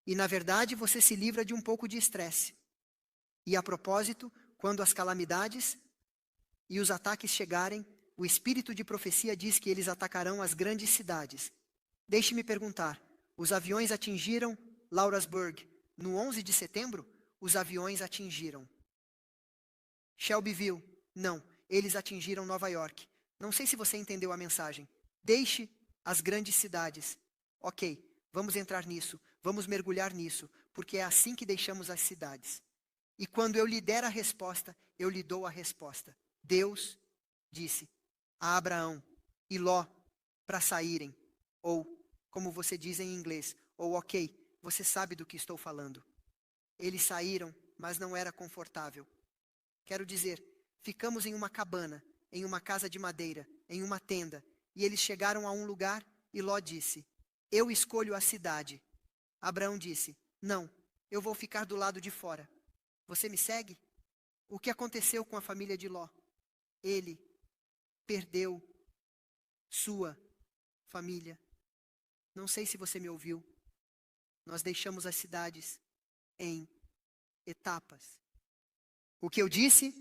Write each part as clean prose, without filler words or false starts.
E, na verdade, você se livra de um pouco de estresse. E, a propósito, quando as calamidades e os ataques chegarem, o espírito de profecia diz que eles atacarão as grandes cidades. Deixe-me perguntar, os aviões atingiram Laurasburg no 11 de setembro? Os aviões atingiram. Shelbyville? Não, eles atingiram Nova York. Não sei se você entendeu a mensagem. Deixe as grandes cidades. Ok, vamos entrar nisso, vamos mergulhar nisso, porque é assim que deixamos as cidades. E quando eu lhe der a resposta, eu lhe dou a resposta. Deus disse a Abraão e Ló para saírem, ou, como você diz em inglês, ou ok, você sabe do que estou falando. Eles saíram, mas não era confortável. Quero dizer, ficamos em uma cabana, em uma casa de madeira, em uma tenda, e eles chegaram a um lugar e Ló disse, eu escolho a cidade. Abraão disse, não, eu vou ficar do lado de fora. Você me segue? O que aconteceu com a família de Ló? Ele perdeu sua família. Não sei se você me ouviu. Nós deixamos as cidades em etapas. O que eu disse?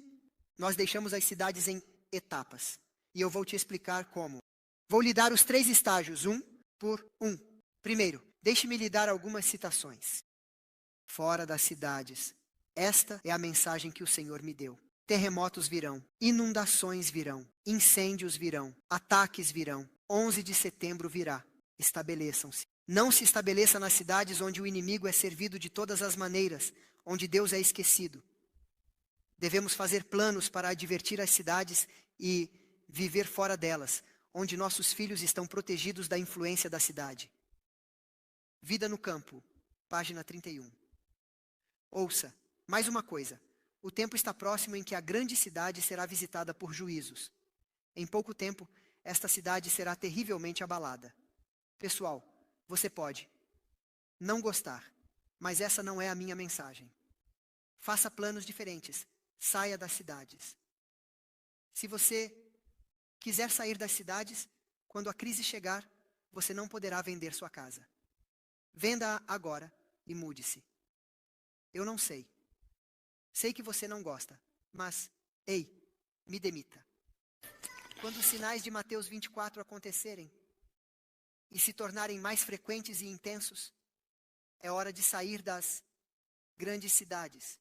Nós deixamos as cidades em etapas. E eu vou te explicar como. Vou lhe dar os 3 estágios, um por um. Primeiro, deixe-me lhe dar algumas citações. Fora das cidades. Esta é a mensagem que o Senhor me deu. Terremotos virão, inundações virão, incêndios virão, ataques virão. 11 de setembro virá. Estabeleçam-se. Não se estabeleça nas cidades onde o inimigo é servido de todas as maneiras, onde Deus é esquecido. Devemos fazer planos para advertir as cidades e viver fora delas, onde nossos filhos estão protegidos da influência da cidade. Vida no campo, página 31. Ouça, mais uma coisa. O tempo está próximo em que a grande cidade será visitada por juízos. Em pouco tempo, esta cidade será terrivelmente abalada. Pessoal, você pode não gostar, mas essa não é a minha mensagem. Faça planos diferentes. Saia das cidades. Se você quiser sair das cidades, quando a crise chegar, você não poderá vender sua casa. Venda-a agora e mude-se. Eu não sei. Sei que você não gosta, mas, ei, me demita. Quando os sinais de Mateus 24 acontecerem e se tornarem mais frequentes e intensos, é hora de sair das grandes cidades.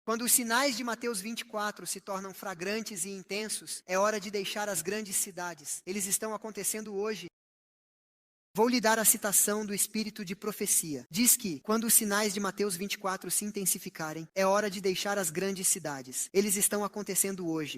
Quando os sinais de Mateus 24 se tornam flagrantes e intensos, é hora de deixar as grandes cidades. Eles estão acontecendo hoje. Vou lhe dar a citação do espírito de profecia. Diz que, quando os sinais de Mateus 24 se intensificarem, é hora de deixar as grandes cidades. Eles estão acontecendo hoje.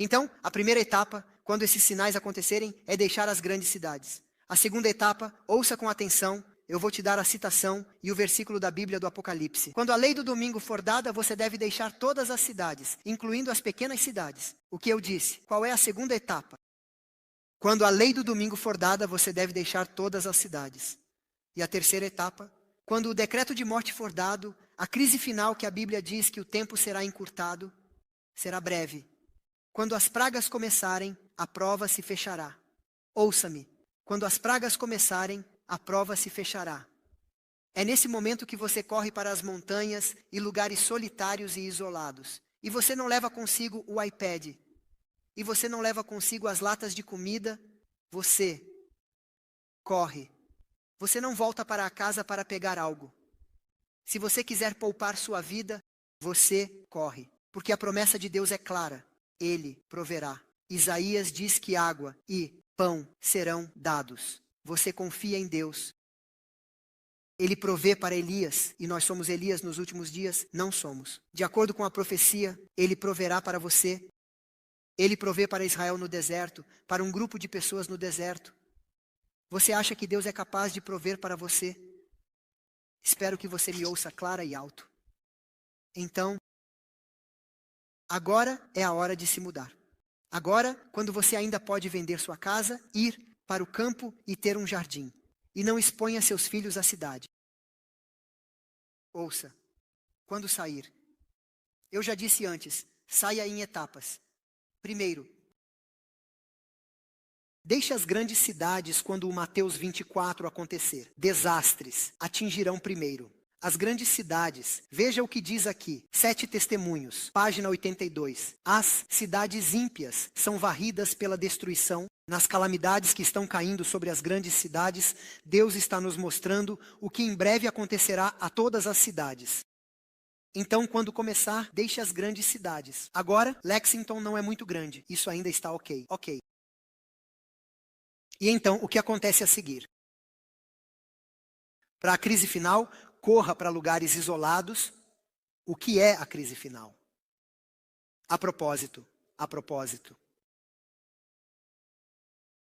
Então, a primeira etapa, quando esses sinais acontecerem, é deixar as grandes cidades. A segunda etapa, ouça com atenção. Eu vou te dar a citação e o versículo da Bíblia do Apocalipse. Quando a lei do domingo for dada, você deve deixar todas as cidades, incluindo as pequenas cidades. O que eu disse? Qual é a segunda etapa? Quando a lei do domingo for dada, você deve deixar todas as cidades. E a terceira etapa? Quando o decreto de morte for dado, a crise final que a Bíblia diz que o tempo será encurtado, será breve. Quando as pragas começarem, a prova se fechará. Ouça-me. Quando as pragas começarem, a prova se fechará. É nesse momento que você corre para as montanhas e lugares solitários e isolados. E você não leva consigo o iPad. E você não leva consigo as latas de comida. Você corre. Você não volta para a casa para pegar algo. Se você quiser poupar sua vida, você corre. Porque a promessa de Deus é clara. Ele proverá. Isaías diz que água e pão serão dados. Você confia em Deus. Ele provê para Elias, e nós somos Elias nos últimos dias? Não somos. De acordo com a profecia, ele proverá para você. Ele provê para Israel no deserto, para um grupo de pessoas no deserto. Você acha que Deus é capaz de prover para você? Espero que você me ouça clara e alto. Então, agora é a hora de se mudar. Agora, quando você ainda pode vender sua casa, ir para o campo e ter um jardim. E não exponha seus filhos à cidade. Ouça, quando sair. Eu já disse antes, saia em etapas. Primeiro, Deixe as grandes cidades quando o Mateus 24 acontecer. Desastres atingirão primeiro. As grandes cidades, veja o que diz aqui, 7 testemunhos, página 82. As cidades ímpias são varridas pela destruição. Nas calamidades que estão caindo sobre as grandes cidades, Deus está nos mostrando o que em breve acontecerá a todas as cidades. Então, quando começar, deixe as grandes cidades. Agora, Lexington não é muito grande, isso ainda está ok. Ok. E então, o que acontece a seguir? Para a crise final, corra para lugares isolados. O que é a crise final? A propósito.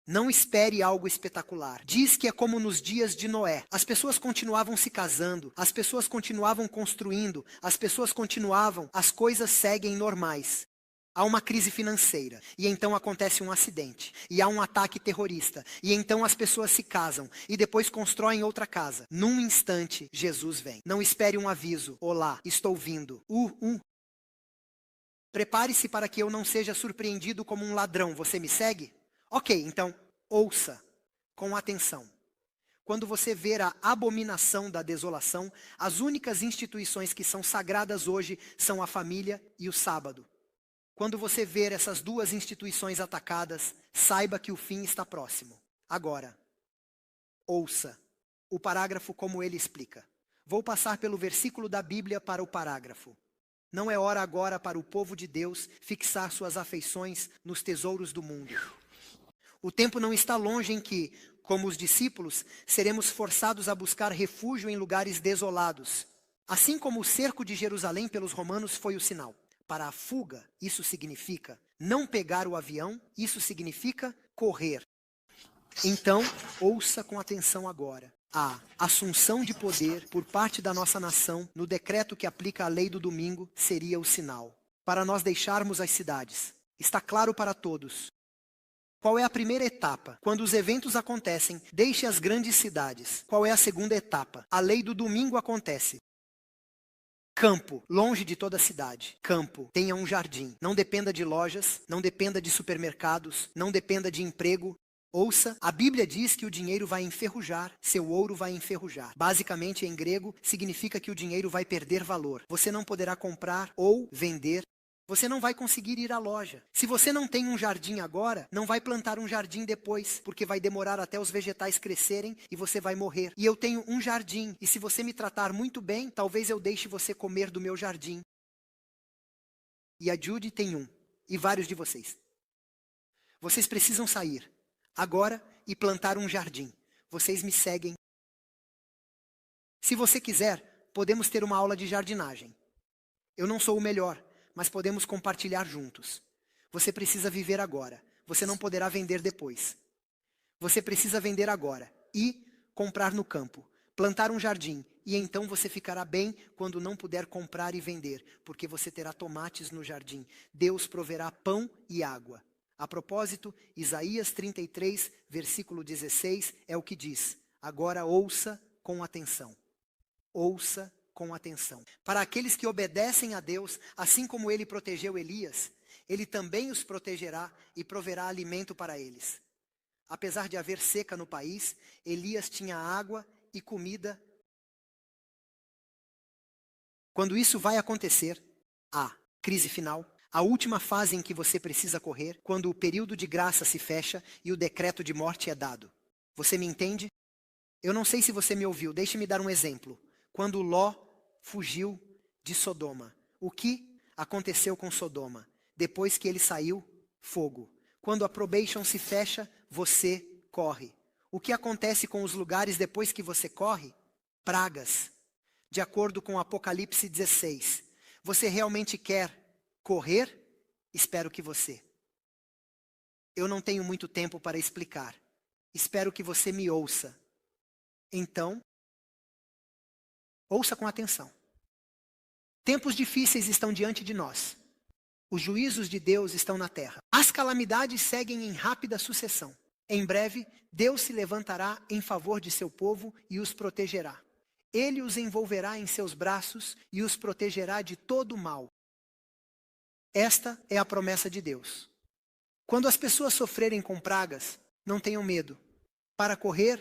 Não espere algo espetacular. Diz que é como nos dias de Noé. As pessoas continuavam se casando, as pessoas continuavam construindo, as coisas seguem normais. Há uma crise financeira, e então acontece um acidente, e há um ataque terrorista, e então as pessoas se casam, e depois constroem outra casa. Num instante, Jesus vem. Não espere um aviso. Olá, estou vindo. Prepare-se para que eu não seja surpreendido como um ladrão. Você me segue? Ok, então, ouça com atenção. Quando você ver a abominação da desolação, as únicas instituições que são sagradas hoje são a família e o sábado. Quando você ver essas duas instituições atacadas, saiba que o fim está próximo. Agora, ouça o parágrafo como ele explica. Vou passar pelo versículo da Bíblia para o parágrafo. Não é hora agora para o povo de Deus fixar suas afeições nos tesouros do mundo. O tempo não está longe em que, como os discípulos, seremos forçados a buscar refúgio em lugares desolados. Assim como o cerco de Jerusalém pelos romanos foi o sinal. Para a fuga, isso significa não pegar o avião, isso significa correr. Então, ouça com atenção agora. A assunção de poder por parte da nossa nação no decreto que aplica a lei do domingo seria o sinal. Para nós deixarmos as cidades. Está claro para todos. Qual é a primeira etapa? Quando os eventos acontecem, deixe as grandes cidades. Qual é a segunda etapa? A lei do domingo acontece. Campo, longe de toda a cidade. Campo, tenha um jardim. Não dependa de lojas, não dependa de supermercados, não dependa de emprego. Ouça, a Bíblia diz que o dinheiro vai enferrujar, seu ouro vai enferrujar. Basicamente, em grego, significa que o dinheiro vai perder valor. Você não poderá comprar ou vender. Você não vai conseguir ir à loja. Se você não tem um jardim agora, não vai plantar um jardim depois, porque vai demorar até os vegetais crescerem e você vai morrer. E eu tenho um jardim, e se você me tratar muito bem, talvez eu deixe você comer do meu jardim. E a Judy tem um, e vários de vocês. Vocês precisam sair agora e plantar um jardim. Vocês me seguem. Se você quiser, podemos ter uma aula de jardinagem. Eu não sou o melhor, mas podemos compartilhar juntos. Você precisa viver agora. Você não poderá vender depois. Você precisa vender agora e comprar no campo, plantar um jardim, e então você ficará bem quando não puder comprar e vender, porque você terá tomates no jardim. Deus proverá pão e água. A propósito, Isaías 33, versículo 16, é o que diz. Agora ouça com atenção. Ouça com atenção. Para aqueles que obedecem a Deus, assim como ele protegeu Elias, ele também os protegerá e proverá alimento para eles. Apesar de haver seca no país, Elias tinha água e comida. Quando isso vai acontecer, a crise final, a última fase em que você precisa correr, quando o período de graça se fecha e o decreto de morte é dado. Você me entende? Eu não sei se você me ouviu, deixe-me dar um exemplo. Quando Ló fugiu de Sodoma, o que aconteceu com Sodoma? Depois que ele saiu, fogo. Quando a probation se fecha, você corre. O que acontece com os lugares depois que você corre? Pragas. De acordo com Apocalipse 16. Você realmente quer correr? Espero que você. Eu não tenho muito tempo para explicar. Espero que você me ouça. Então, ouça com atenção. Tempos difíceis estão diante de nós. Os juízos de Deus estão na terra. As calamidades seguem em rápida sucessão. Em breve, Deus se levantará em favor de seu povo e os protegerá. Ele os envolverá em seus braços e os protegerá de todo o mal. Esta é a promessa de Deus. Quando as pessoas sofrerem com pragas, não tenham medo. Para correr,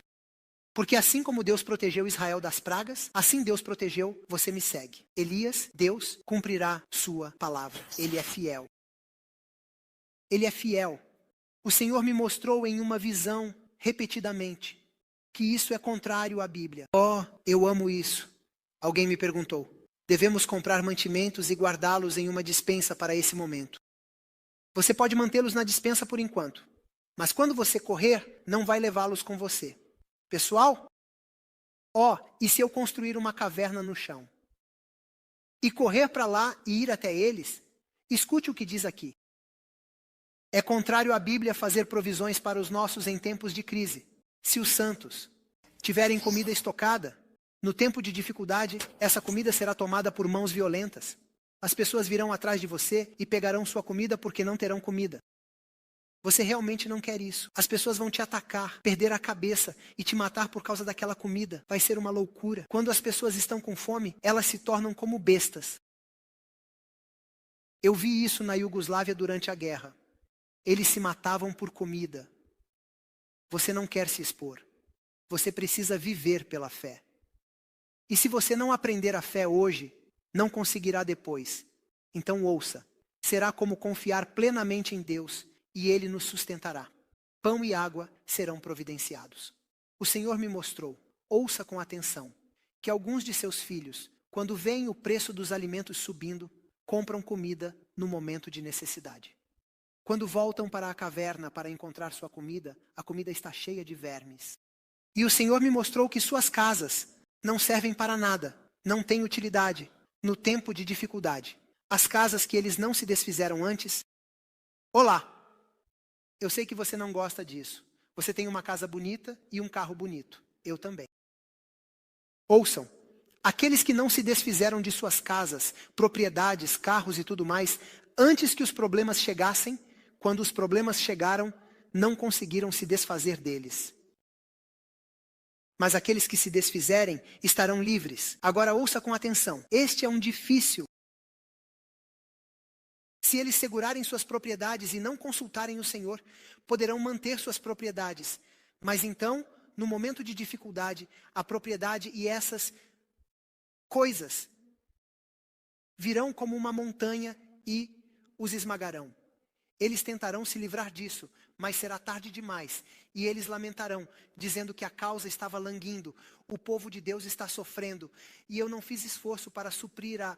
porque assim como Deus protegeu Israel das pragas, assim Deus protegeu, você me segue. Elias, Deus cumprirá sua palavra. Ele é fiel. Ele é fiel. O Senhor me mostrou em uma visão, repetidamente, que isso é contrário à Bíblia. Oh, eu amo isso. Alguém me perguntou. Devemos comprar mantimentos e guardá-los em uma despensa para esse momento. Você pode mantê-los na despensa por enquanto, mas quando você correr, não vai levá-los com você. Pessoal, e se eu construir uma caverna no chão? E correr para lá e ir até eles? Escute o que diz aqui. É contrário à Bíblia fazer provisões para os nossos em tempos de crise. Se os santos tiverem comida estocada, no tempo de dificuldade, essa comida será tomada por mãos violentas. As pessoas virão atrás de você e pegarão sua comida porque não terão comida. Você realmente não quer isso. As pessoas vão te atacar, perder a cabeça e te matar por causa daquela comida. Vai ser uma loucura. Quando as pessoas estão com fome, elas se tornam como bestas. Eu vi isso na Iugoslávia durante a guerra. Eles se matavam por comida. Você não quer se expor. Você precisa viver pela fé. E se você não aprender a fé hoje, não conseguirá depois. Então ouça. Será como confiar plenamente em Deus e Ele nos sustentará. Pão e água serão providenciados. O Senhor me mostrou, ouça com atenção, que alguns de seus filhos, quando veem o preço dos alimentos subindo, compram comida no momento de necessidade. Quando voltam para a caverna para encontrar sua comida, a comida está cheia de vermes. E o Senhor me mostrou que suas casas não servem para nada, não têm utilidade, no tempo de dificuldade. As casas que eles não se desfizeram antes. Olá! Eu sei que você não gosta disso. Você tem uma casa bonita e um carro bonito. Eu também. Ouçam. Aqueles que não se desfizeram de suas casas, propriedades, carros e tudo mais, antes que os problemas chegassem, quando os problemas chegaram, não conseguiram se desfazer deles. Mas aqueles que se desfizerem estarão livres. Agora ouça com atenção. Este é um difícil. Se eles segurarem suas propriedades e não consultarem o Senhor, poderão manter suas propriedades. Mas então, no momento de dificuldade, a propriedade e essas coisas virão como uma montanha e os esmagarão. Eles tentarão se livrar disso, mas será tarde demais. E eles lamentarão, dizendo que a causa estava languindo, o povo de Deus está sofrendo, e eu não fiz esforço para suprir a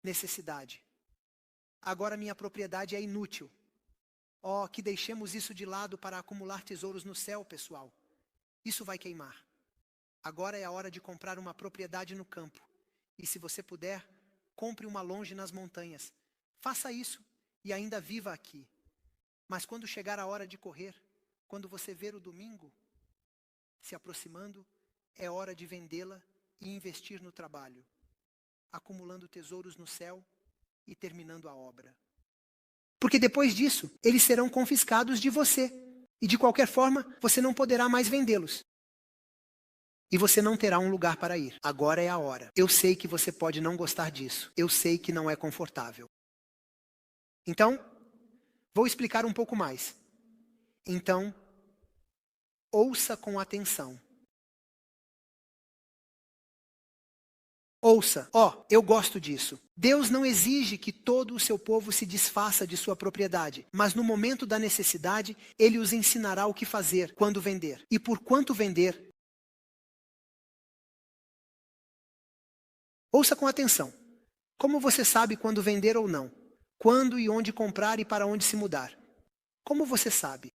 necessidade. Agora minha propriedade é inútil. Que deixemos isso de lado para acumular tesouros no céu, pessoal. Isso vai queimar. Agora é a hora de comprar uma propriedade no campo. E se você puder, compre uma longe nas montanhas. Faça isso e ainda viva aqui. Mas quando chegar a hora de correr, quando você ver o domingo se aproximando, é hora de vendê-la e investir no trabalho, acumulando tesouros no céu e terminando a obra. Porque depois disso, eles serão confiscados de você. E de qualquer forma, você não poderá mais vendê-los. E você não terá um lugar para ir. Agora é a hora. Eu sei que você pode não gostar disso. Eu sei que não é confortável. Então, vou explicar um pouco mais. Então, ouça com atenção. Ouça, eu gosto disso. Deus não exige que todo o seu povo se desfaça de sua propriedade, mas no momento da necessidade, Ele os ensinará o que fazer, quando vender e por quanto vender. Ouça com atenção. Como você sabe quando vender ou não? Quando e onde comprar e para onde se mudar? Como você sabe?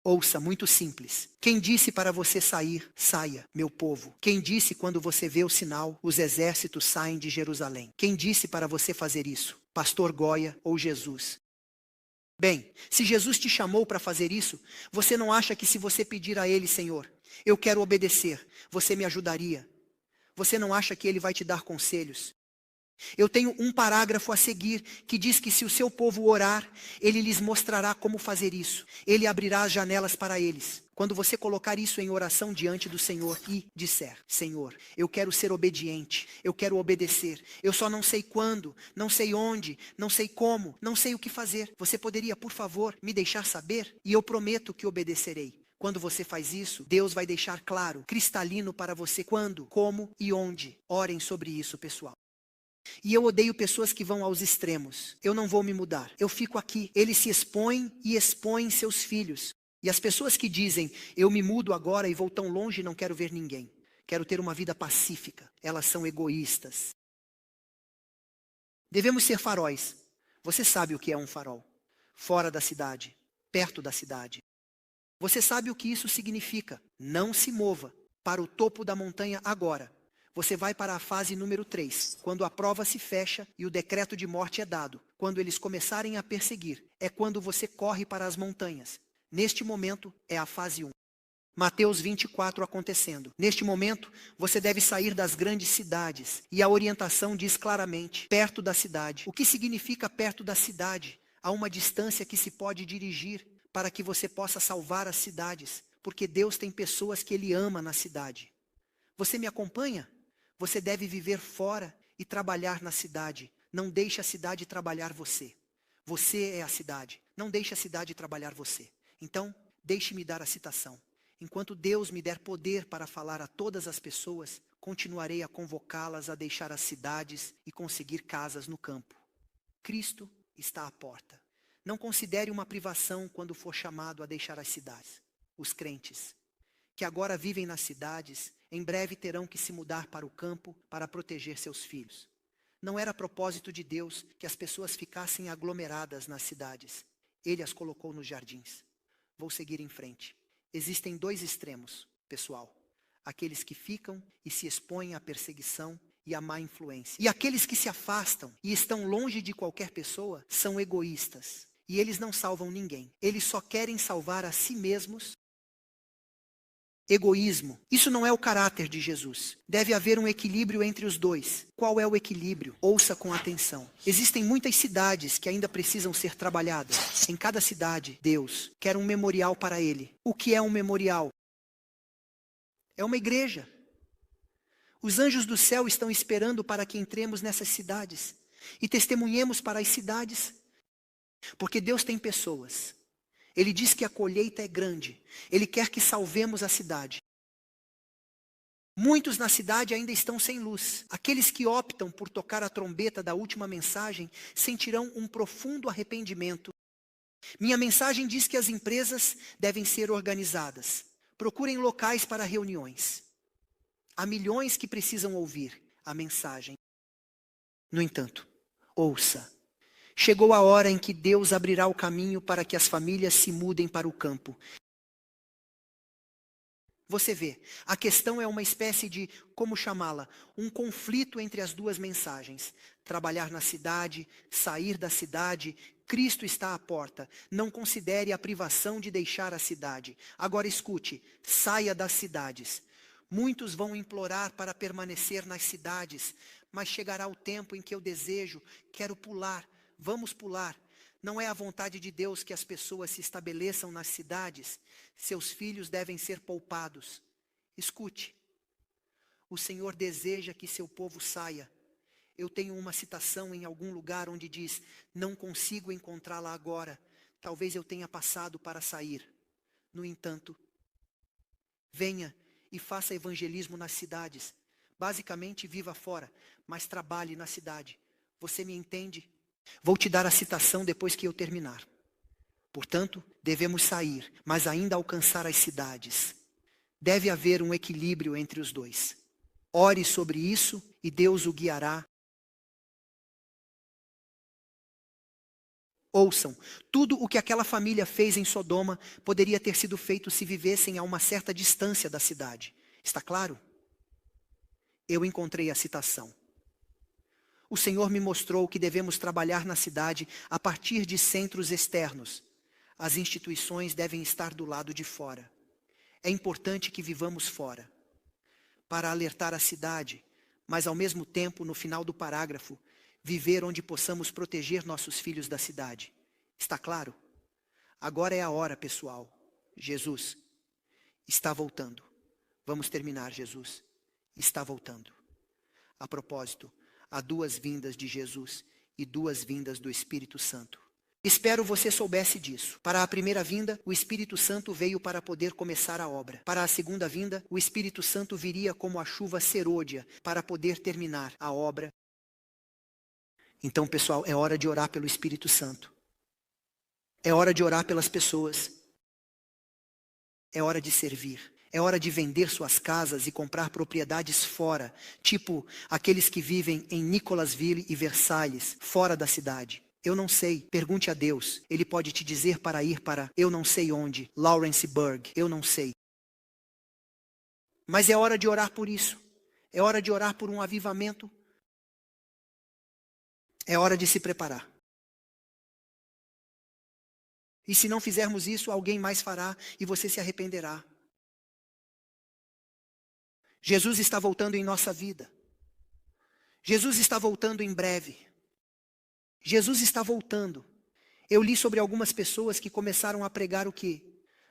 Ouça, muito simples. Quem disse para você sair, saia, meu povo. Quem disse quando você vê o sinal, os exércitos saem de Jerusalém? Quem disse para você fazer isso? Pastor Goya ou Jesus? Bem, se Jesus te chamou para fazer isso, você não acha que se você pedir a Ele, Senhor, eu quero obedecer, você me ajudaria? Você não acha que Ele vai te dar conselhos? Eu tenho um parágrafo a seguir que diz que se o seu povo orar, ele lhes mostrará como fazer isso. Ele abrirá as janelas para eles. Quando você colocar isso em oração diante do Senhor e disser: Senhor, eu quero ser obediente, eu quero obedecer, eu só não sei quando, não sei onde, não sei como, não sei o que fazer. Você poderia, por favor, me deixar saber? E eu prometo que obedecerei. Quando você faz isso, Deus vai deixar claro, cristalino para você quando, como e onde. Orem sobre isso, pessoal. E eu odeio pessoas que vão aos extremos. Eu não vou me mudar. Eu fico aqui. Eles se expõem e expõem seus filhos. E as pessoas que dizem, eu me mudo agora e vou tão longe e não quero ver ninguém. Quero ter uma vida pacífica. Elas são egoístas. Devemos ser faróis. Você sabe o que é um farol? Fora da cidade, perto da cidade. Você sabe o que isso significa? Não se mova para o topo da montanha agora. Você vai para a fase número 3, quando a prova se fecha e o decreto de morte é dado. Quando eles começarem a perseguir, é quando você corre para as montanhas. Neste momento, é a fase 1. Mateus 24 acontecendo. Neste momento, você deve sair das grandes cidades. E a orientação diz claramente, perto da cidade. O que significa perto da cidade? Há uma distância que se pode dirigir para que você possa salvar as cidades. Porque Deus tem pessoas que Ele ama na cidade. Você me acompanha? Você deve viver fora e trabalhar na cidade. Não deixe a cidade trabalhar você. Você é a cidade. Não deixe a cidade trabalhar você. Então, deixe-me dar a citação. Enquanto Deus me der poder para falar a todas as pessoas, continuarei a convocá-las a deixar as cidades e conseguir casas no campo. Cristo está à porta. Não considere uma privação quando for chamado a deixar as cidades. Os crentes que agora vivem nas cidades, em breve terão que se mudar para o campo para proteger seus filhos. Não era propósito de Deus que as pessoas ficassem aglomeradas nas cidades. Ele as colocou nos jardins. Vou seguir em frente. Existem 2 extremos, pessoal. Aqueles que ficam e se expõem à perseguição e à má influência. E aqueles que se afastam e estão longe de qualquer pessoa são egoístas. E eles não salvam ninguém. Eles só querem salvar a si mesmos. Egoísmo. Isso não é o caráter de Jesus. Deve haver um equilíbrio entre os dois. Qual é o equilíbrio? Ouça com atenção. Existem muitas cidades que ainda precisam ser trabalhadas. Em cada cidade, Deus quer um memorial para Ele. O que é um memorial? É uma igreja. Os anjos do céu estão esperando para que entremos nessas cidades e testemunhemos para as cidades. Porque Deus tem pessoas. Ele diz que a colheita é grande. Ele quer que salvemos a cidade. Muitos na cidade ainda estão sem luz. Aqueles que optam por tocar a trombeta da última mensagem sentirão um profundo arrependimento. Minha mensagem diz que as empresas devem ser organizadas. Procurem locais para reuniões. Há milhões que precisam ouvir a mensagem. No entanto, ouça. Chegou a hora em que Deus abrirá o caminho para que as famílias se mudem para o campo. Você vê, a questão é uma espécie de, como chamá-la, um conflito entre as 2 mensagens. Trabalhar na cidade, sair da cidade, Cristo está à porta. Não considere a privação de deixar a cidade. Agora escute, saia das cidades. Muitos vão implorar para permanecer nas cidades, mas chegará o tempo em que eu desejo, quero pular. Vamos pular. Não é a vontade de Deus que as pessoas se estabeleçam nas cidades. Seus filhos devem ser poupados. Escute. O Senhor deseja que seu povo saia. Eu tenho uma citação em algum lugar onde diz, não consigo encontrá-la agora. Talvez eu tenha passado para sair. No entanto, venha e faça evangelismo nas cidades. Basicamente, viva fora, mas trabalhe na cidade. Você me entende? Vou te dar a citação depois que eu terminar. Portanto, devemos sair, mas ainda alcançar as cidades. Deve haver um equilíbrio entre os 2. Ore sobre isso e Deus o guiará. Ouçam, tudo o que aquela família fez em Sodoma poderia ter sido feito se vivessem a uma certa distância da cidade. Está claro? Eu encontrei a citação. O Senhor me mostrou que devemos trabalhar na cidade a partir de centros externos. As instituições devem estar do lado de fora. É importante que vivamos fora. Para alertar a cidade, mas ao mesmo tempo, no final do parágrafo, viver onde possamos proteger nossos filhos da cidade. Está claro? Agora é a hora, pessoal. Jesus está voltando. Vamos terminar, Jesus está voltando. A propósito, há 2 vindas de Jesus e 2 vindas do Espírito Santo. Espero você soubesse disso. Para a primeira vinda, o Espírito Santo veio para poder começar a obra. Para a segunda vinda, o Espírito Santo viria como a chuva serôdia para poder terminar a obra. Então, pessoal, é hora de orar pelo Espírito Santo. É hora de orar pelas pessoas. É hora de servir. É hora de vender suas casas e comprar propriedades fora, tipo aqueles que vivem em Nicholasville e Versalhes, fora da cidade. Eu não sei, pergunte a Deus. Ele pode te dizer para ir para eu não sei onde, Lawrenceburg, eu não sei. Mas é hora de orar por isso. É hora de orar por um avivamento. É hora de se preparar. E se não fizermos isso, alguém mais fará e você se arrependerá. Jesus está voltando em nossa vida. Jesus está voltando em breve. Jesus está voltando. Eu li sobre algumas pessoas que começaram a pregar o quê?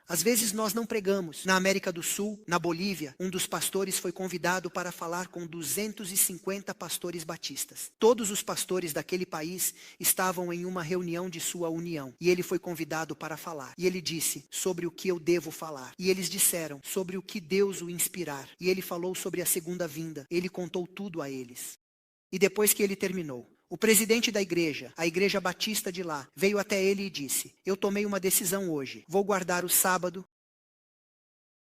Às vezes nós não pregamos. Na América do Sul, na Bolívia, um dos pastores foi convidado para falar com 250 pastores batistas. Todos os pastores daquele país estavam em uma reunião de sua união. E ele foi convidado para falar. E ele disse sobre o que eu devo falar. E eles disseram sobre o que Deus o inspirar. E ele falou sobre a segunda vinda. Ele contou tudo a eles. E depois que ele terminou, o presidente da igreja, a igreja batista de lá, veio até ele e disse: eu tomei uma decisão hoje, vou guardar o sábado.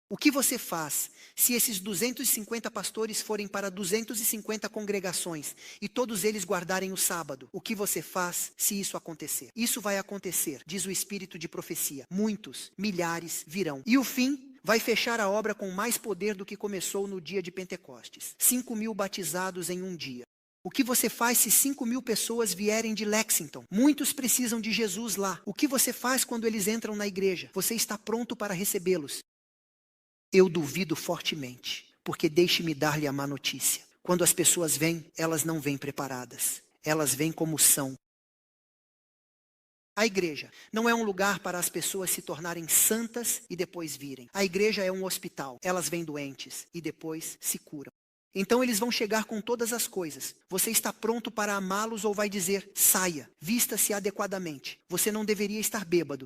O que você faz se esses 250 pastores forem para 250 congregações e todos eles guardarem o sábado? O que você faz se isso acontecer? Isso vai acontecer, diz o Espírito de profecia. Muitos, milhares virão. E o fim vai fechar a obra com mais poder do que começou no dia de Pentecostes. 5.000 batizados em um dia. O que você faz se 5.000 pessoas vierem de Lexington? Muitos precisam de Jesus lá. O que você faz quando eles entram na igreja? Você está pronto para recebê-los? Eu duvido fortemente, porque deixe-me dar-lhe a má notícia. Quando as pessoas vêm, elas não vêm preparadas. Elas vêm como são. A igreja não é um lugar para as pessoas se tornarem santas e depois virem. A igreja é um hospital. Elas vêm doentes e depois se curam. Então eles vão chegar com todas as coisas. Você está pronto para amá-los ou vai dizer, saia, vista-se adequadamente. Você não deveria estar bêbado.